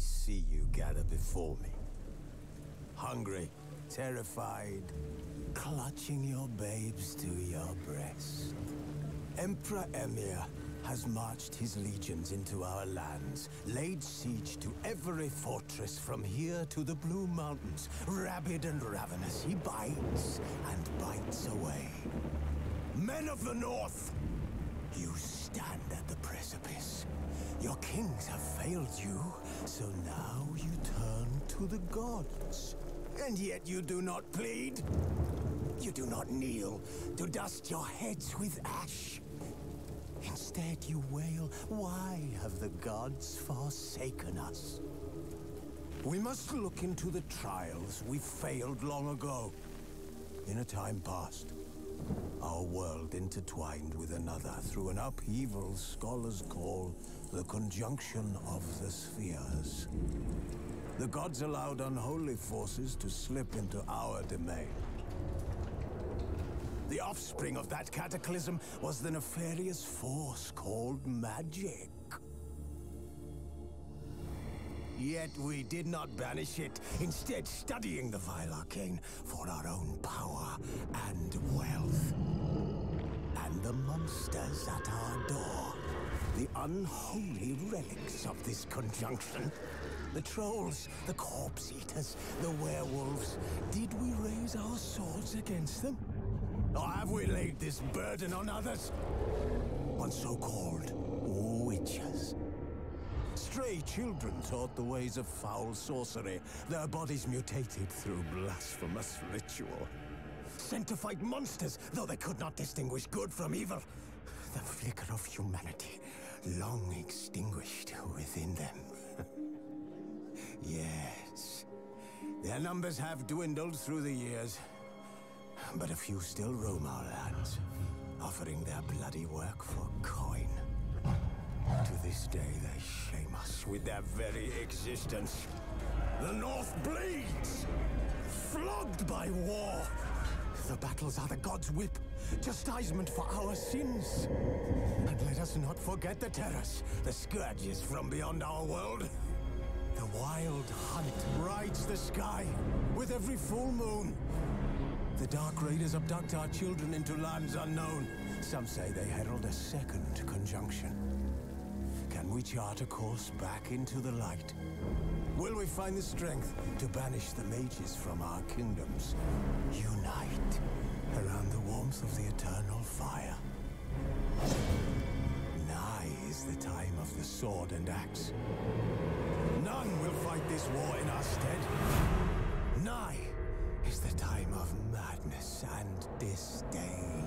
see you gather before me. Hungry, terrified, clutching your babes to your breast. Emperor Emir has marched his legions into our lands, laid siege to every fortress from here to the Blue Mountains. Rabid and ravenous, he bites and bites away. Men of the North, you stand at the precipice. Your kings have failed you, so now you turn to the gods. And yet you do not plead. You do not kneel to dust your heads with ash. Instead you wail, why have the gods forsaken us? We must look into the trials we failed long ago. In a time past, our world intertwined with another through an upheaval scholars call the conjunction of the spheres. The gods allowed unholy forces to slip into our domain. The offspring of that cataclysm was the nefarious force called magic. Yet we did not banish it, instead studying the vile arcane for our own power and wealth. And the monsters at our door, the unholy relics of this conjunction. The trolls, the corpse eaters, the werewolves. Did we raise our swords against them? Or have we laid this burden on others? On so-called witches. Stray children taught the ways of foul sorcery, their bodies mutated through blasphemous ritual. Sent to fight monsters, though they could not distinguish good from evil. The flicker of humanity, long extinguished within them. Yes, their numbers have dwindled through the years, but a few still roam our lands, offering their bloody work for coin. To this day, they shame us with their very existence. The North bleeds, flogged by war. The battles are the gods' whip, chastisement for our sins. And let us not forget the terrors, the scourges from beyond our world. The wild hunt rides the sky with every full moon. The Dark Raiders abduct our children into lands unknown. Some say they herald a second conjunction. Can we chart a course back into the light? Will we find the strength to banish the mages from our kingdoms? Unite around the warmth of the eternal fire. Nigh is the time of the sword and axe. None will fight this war in our stead. Nigh is the time of madness and disdain.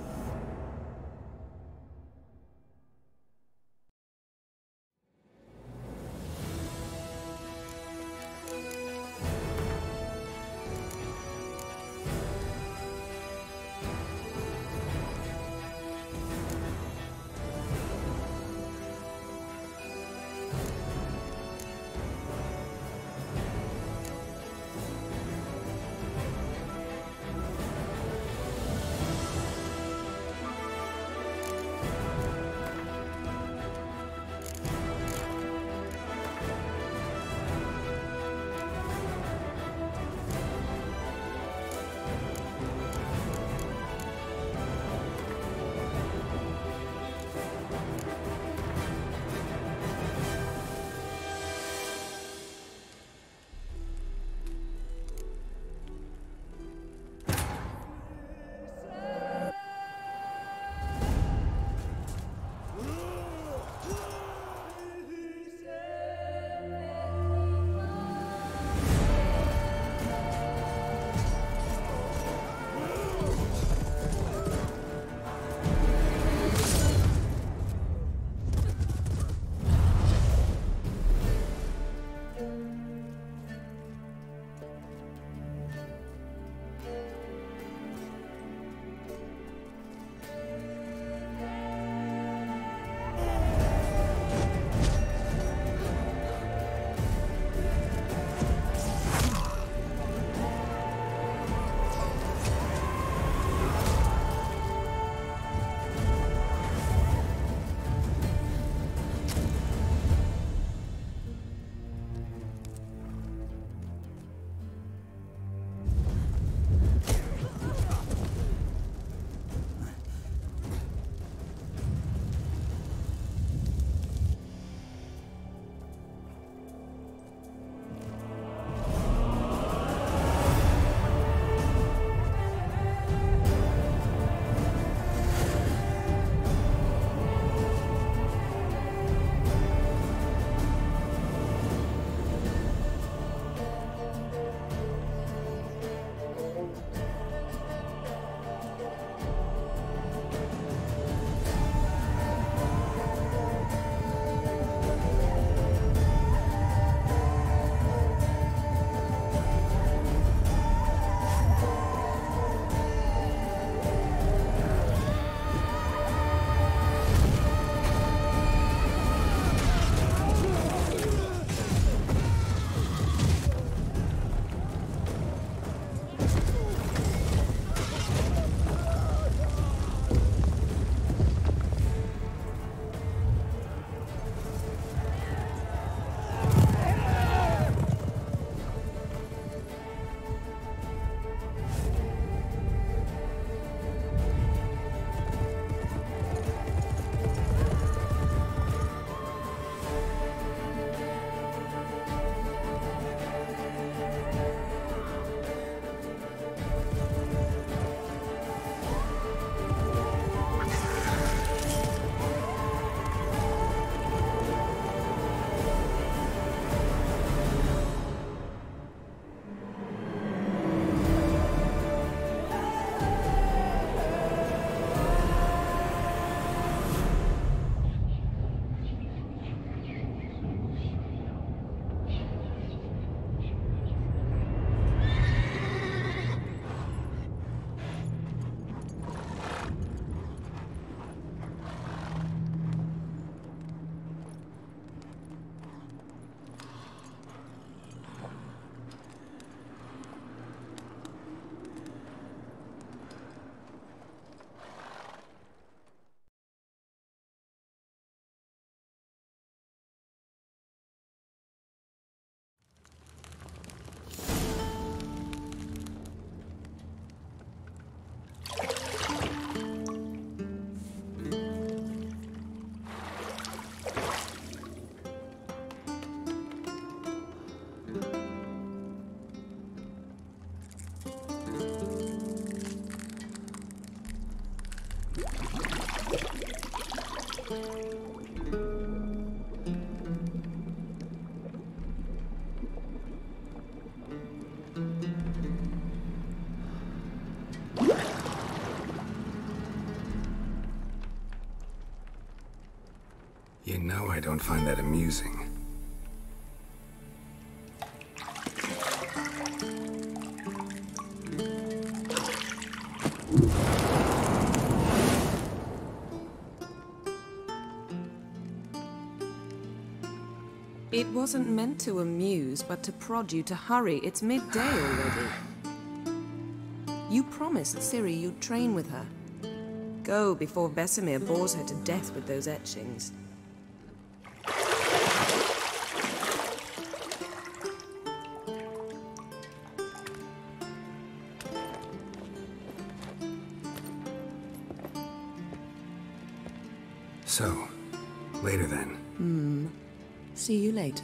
don't find that amusing. It wasn't meant to amuse, but to prod you to hurry. It's midday already. You promised Ciri you'd train with her. Go before Vesemir bores her to death with those etchings. So, later then. See you later.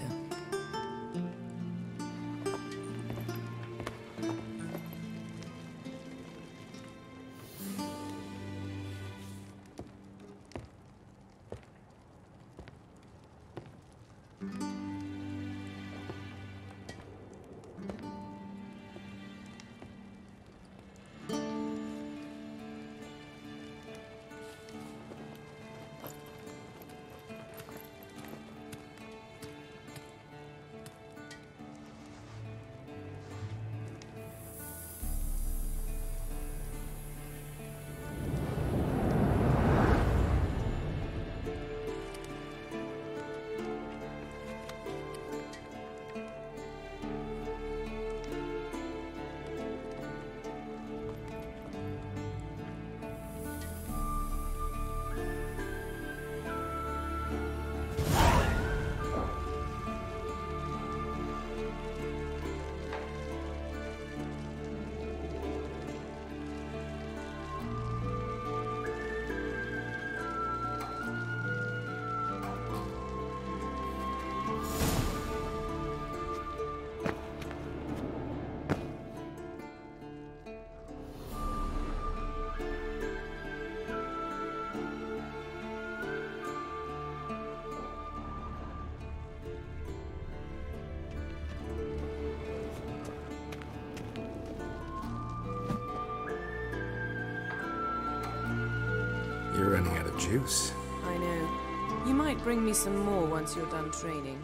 You're running out of juice. I know. You might bring me some more once you're done training.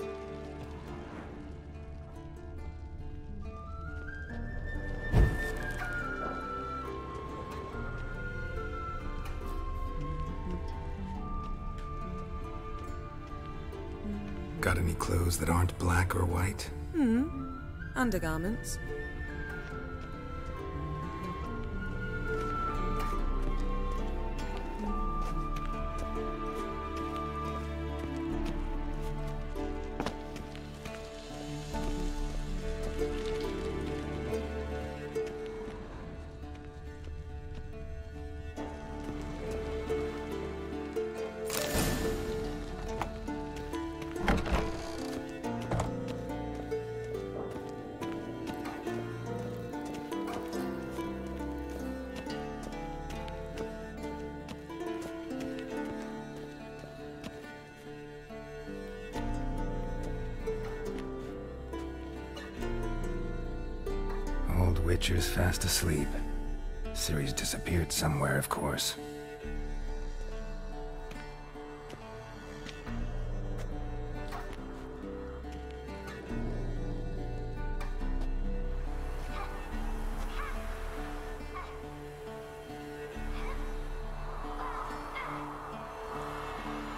Got any clothes that aren't black or white? Undergarments. Witcher's fast asleep. Ciri's disappeared somewhere, of course.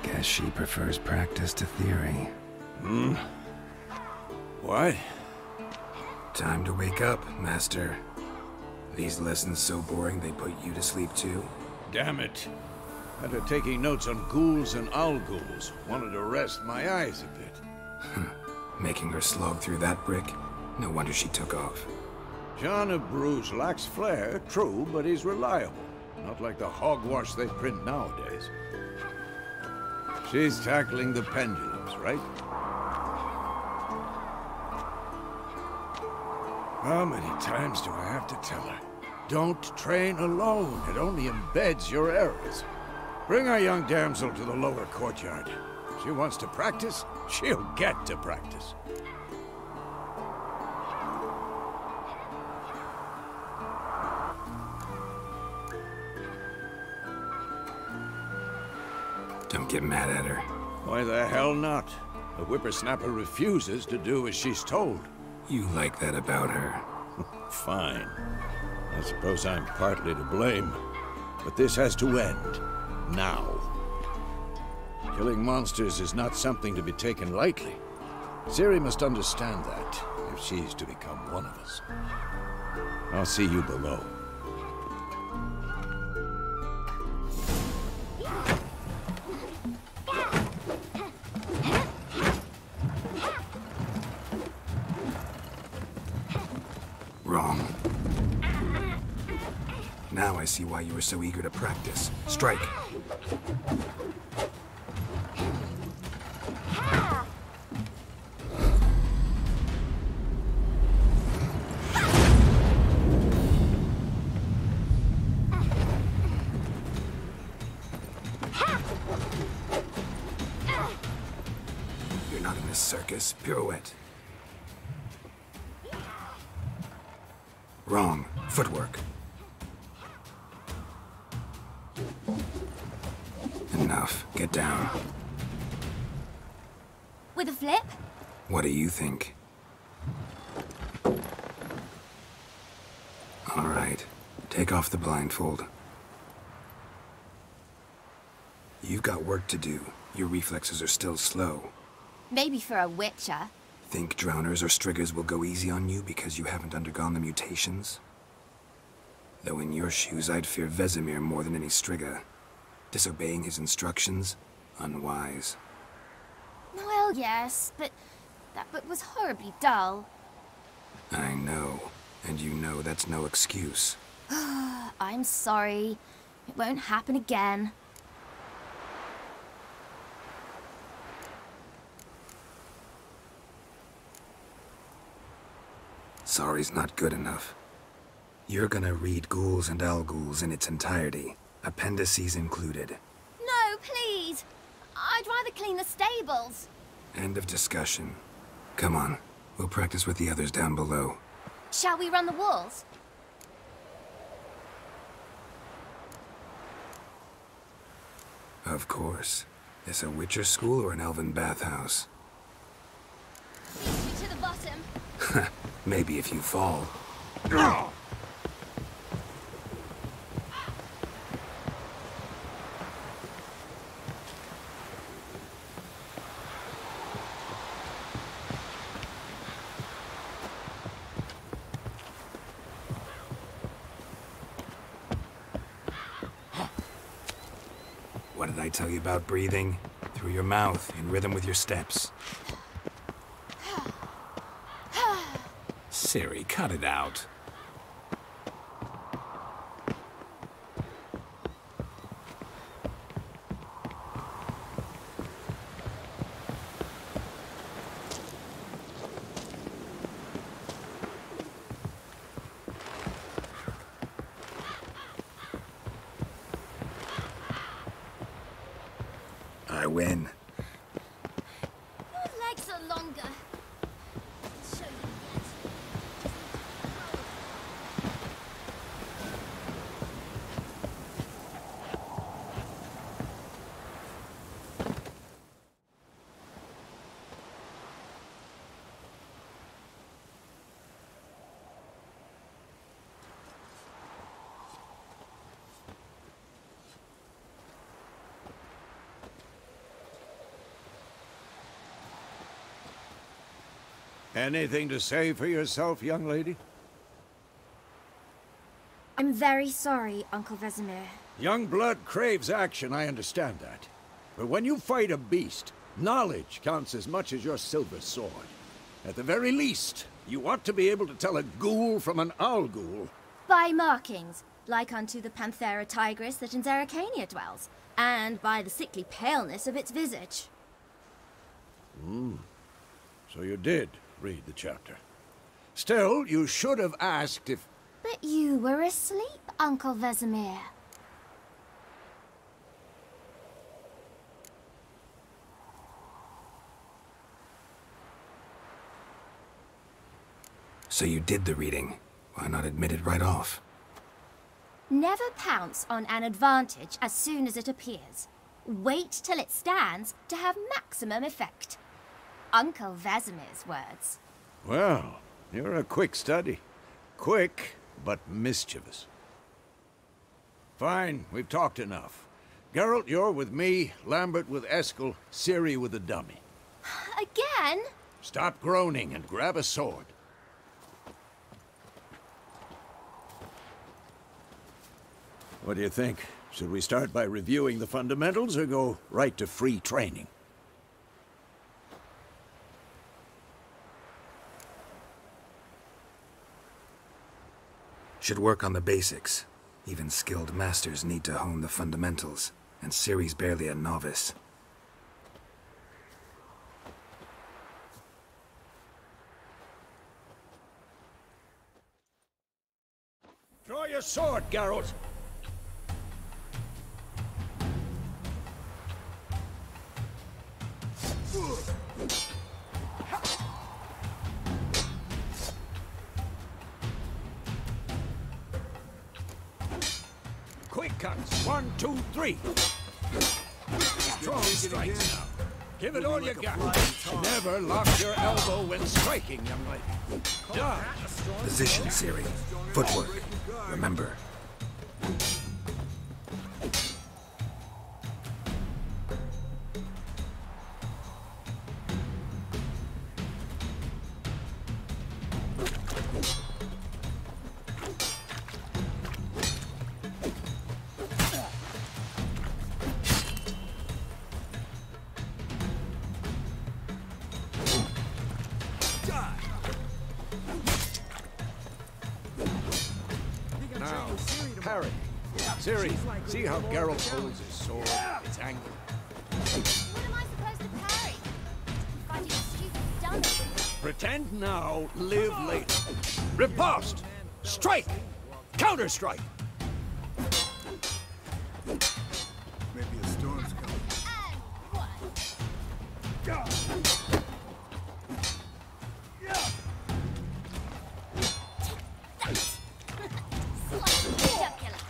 Guess she prefers practice to theory. What? Time to wake up, Master. These lessons so boring they put you to sleep too? Damn it. After taking notes on ghouls and owl ghouls, wanted to rest my eyes a bit. Making her slog through that brick? No wonder she took off. John of Bruges lacks flair, true, but he's reliable. Not like the hogwash they print nowadays. She's tackling the pendulums, right? How many times do I have to tell her? Don't train alone. It only embeds your errors. Bring our young damsel to the lower courtyard. She wants to practice, she'll get to practice. Don't get mad at her. Why the hell not? The whippersnapper refuses to do as she's told. You like that about her? Fine. I suppose I'm partly to blame. But this has to end. Now. Killing monsters is not something to be taken lightly. Ciri must understand that, if she's to become one of us. I'll see you below. Wrong. Now I see why you were so eager to practice. Strike. You're not in a circus. Pirouette. Wrong. Footwork. Enough. Get down. With a flip? What do you think? All right. Take off the blindfold. You've got work to do. Your reflexes are still slow. Maybe for a witcher. Think drowners or striggers will go easy on you because you haven't undergone the mutations? Though in your shoes, I'd fear Vesemir more than any strigger. Disobeying his instructions? Unwise. Well, yes, but that book was horribly dull. I know. And you know that's no excuse. I'm sorry. It won't happen again. Sorry's not good enough. You're gonna read Ghouls and Al-Ghouls in its entirety, appendices included. No, please! I'd rather clean the stables. End of discussion. Come on, we'll practice with the others down below. Shall we run the walls? Of course. This a Witcher school or an elven bathhouse? Leads me to the bottom. Maybe if you fall. What did I tell you about breathing? Through your mouth, in rhythm with your steps. Ciri, cut it out. I win. Your legs are longer. Show you yet. Anything to say for yourself, young lady? I'm very sorry, Uncle Vesemir. Young blood craves action, I understand that. But when you fight a beast, knowledge counts as much as your silver sword. At the very least, you ought to be able to tell a ghoul from an owl-ghoul. By markings, like unto the Panthera tigris that in Zerrikania dwells, and by the sickly paleness of its visage. So you did read the chapter. Still, you should have asked if... But you were asleep, Uncle Vesemir. So you did the reading. Why not admit it right off? Never pounce on an advantage as soon as it appears. Wait till it stands to have maximum effect. Uncle Vesemir's words. Well, you're a quick study. Quick, but mischievous. Fine, we've talked enough. Geralt, you're with me, Lambert with Eskel, Ciri with the dummy. Again? Stop groaning and grab a sword. What do you think? Should we start by reviewing the fundamentals or go right to free training? Should work on the basics. Even skilled masters need to hone the fundamentals, and Ciri's barely a novice. Draw your sword, Geralt! Quick cuts. 1, 2, 3. Strong strikes now. Give it all you got. Never lock your elbow when striking, young lady. Dodge. Position, Ciri. Footwork. Remember. Now, parry. Ciri, see how Geralt holds his sword? It's angled. What am I supposed to parry? I'm fighting a stupid dummy. Pretend now, live later. Riposte! Strike! Counter-strike! Maybe a storm's coming. And one.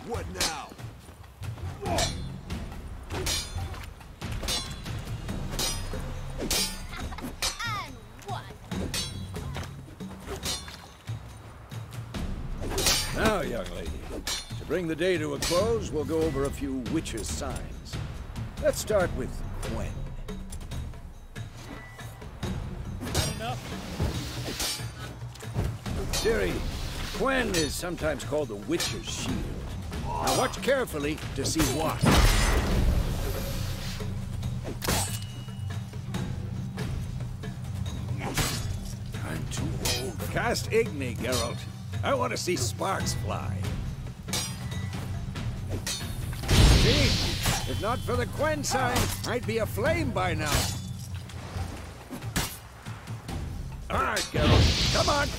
What now? And one. Now, young lady, to bring the day to a close, we'll go over a few witches' signs. Let's start with Gwen. Ciri, Gwen is sometimes called the Witcher's Shield. Now watch carefully to see why. I'm too old. Cast Igni, Geralt. I want to see sparks fly. See? If not for the Gwen sign, I'd be aflame by now. All right, Geralt. Come on.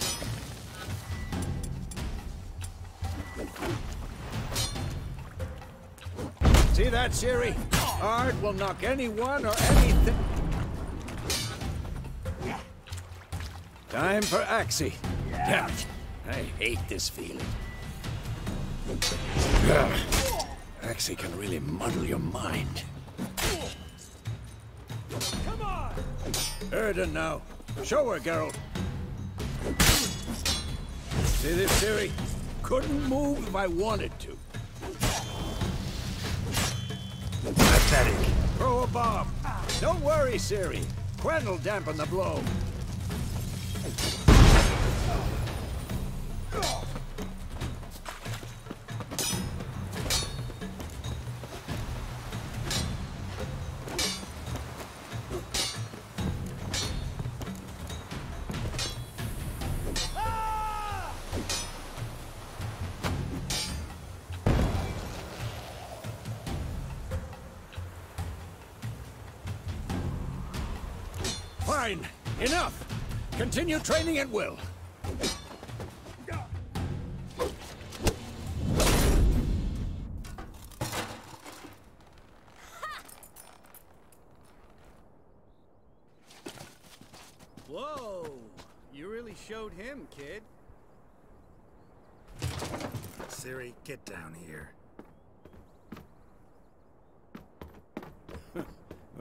See that, Ciri? Art will knock anyone or anything. Time for Axie. Damn it. I hate this feeling. Axie can really muddle your mind. Come on! Erden now. Show her, Geralt. See this, Ciri? Couldn't move if I wanted to. Pathetic. Throw a bomb. Don't worry, Ciri. Gwen will dampen the blow. Fine. Enough. Continue training at will. Whoa! You really showed him, kid. Ciri, get down here.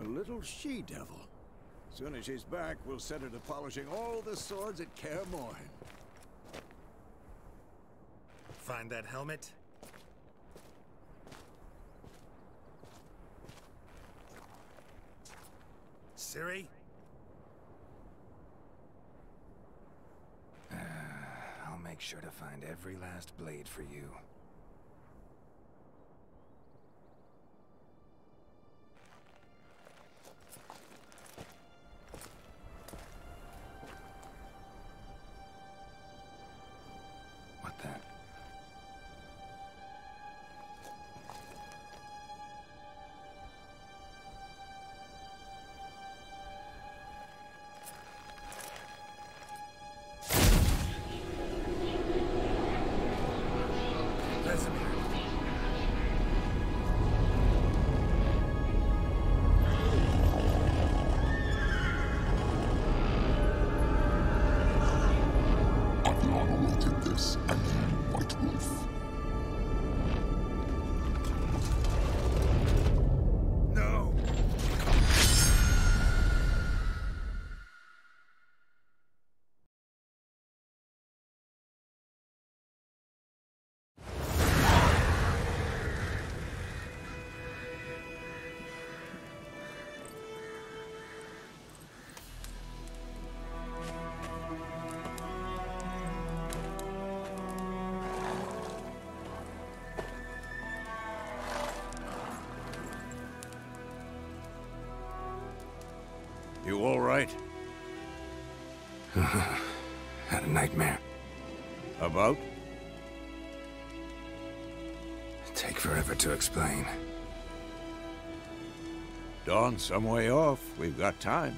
little she-devil. As soon as she's back, we'll set her to polishing all the swords at Kaer Morhen. Find that helmet? Ciri? I'll make sure to find every last blade for you. What the? You all right? Had a nightmare. About? Take forever to explain. Dawn's some way off. We've got time.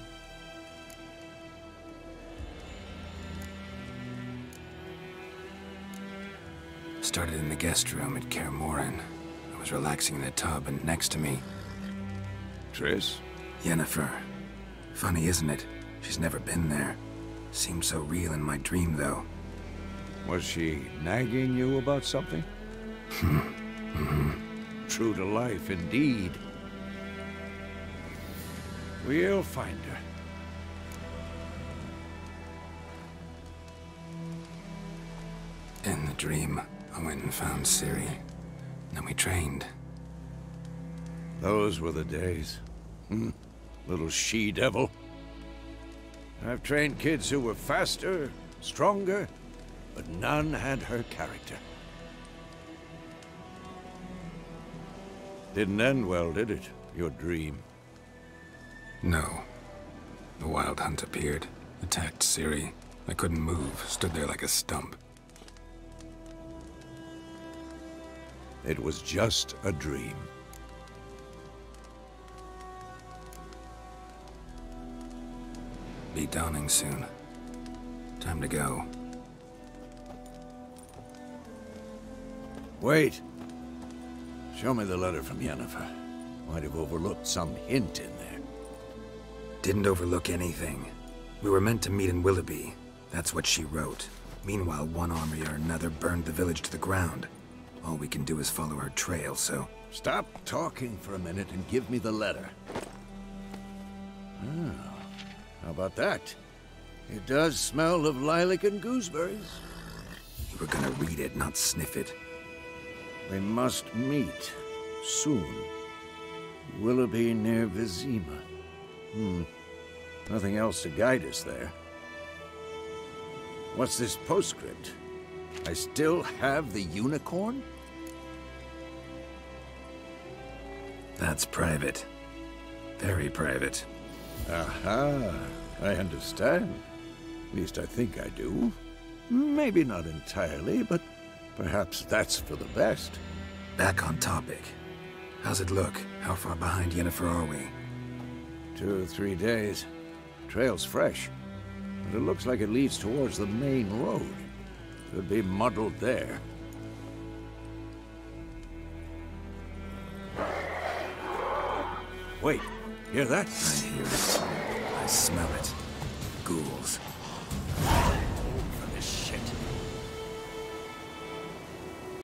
Started in the guest room at Kaer Morhen. I was relaxing in a tub, and next to me... Triss? Yennefer. Funny, isn't it? She's never been there. Seemed so real in my dream, though. Was she nagging you about something? True to life, indeed. We'll find her. In the dream, I went and found Ciri. Then we trained. Those were the days. Little she-devil. I've trained kids who were faster, stronger, but none had her character. Didn't end well, did it? Your dream? No. The Wild Hunt appeared, attacked Ciri. I couldn't move, stood there like a stump. It was just a dream. Be dawning soon. Time to go. Wait. Show me the letter from Yennefer. Might have overlooked some hint in there. Didn't overlook anything. We were meant to meet in Willoughby. That's what she wrote. Meanwhile, one army or another burned the village to the ground. All we can do is follow her trail, so... Stop talking for a minute and give me the letter. How about that? It does smell of lilac and gooseberries. You were gonna read it, not sniff it. We must meet. Soon. Willoughby near Vizima. Nothing else to guide us there. What's this postscript? I still have the unicorn? That's private. Very private. Aha, I understand. At least I think I do. Maybe not entirely, but perhaps that's for the best. Back on topic. How's it look? How far behind Yennefer are we? 2 or 3 days. Trail's fresh, but it looks like it leads towards the main road. Could be muddled there. Wait, hear that? I hear it. I smell it. Ghouls.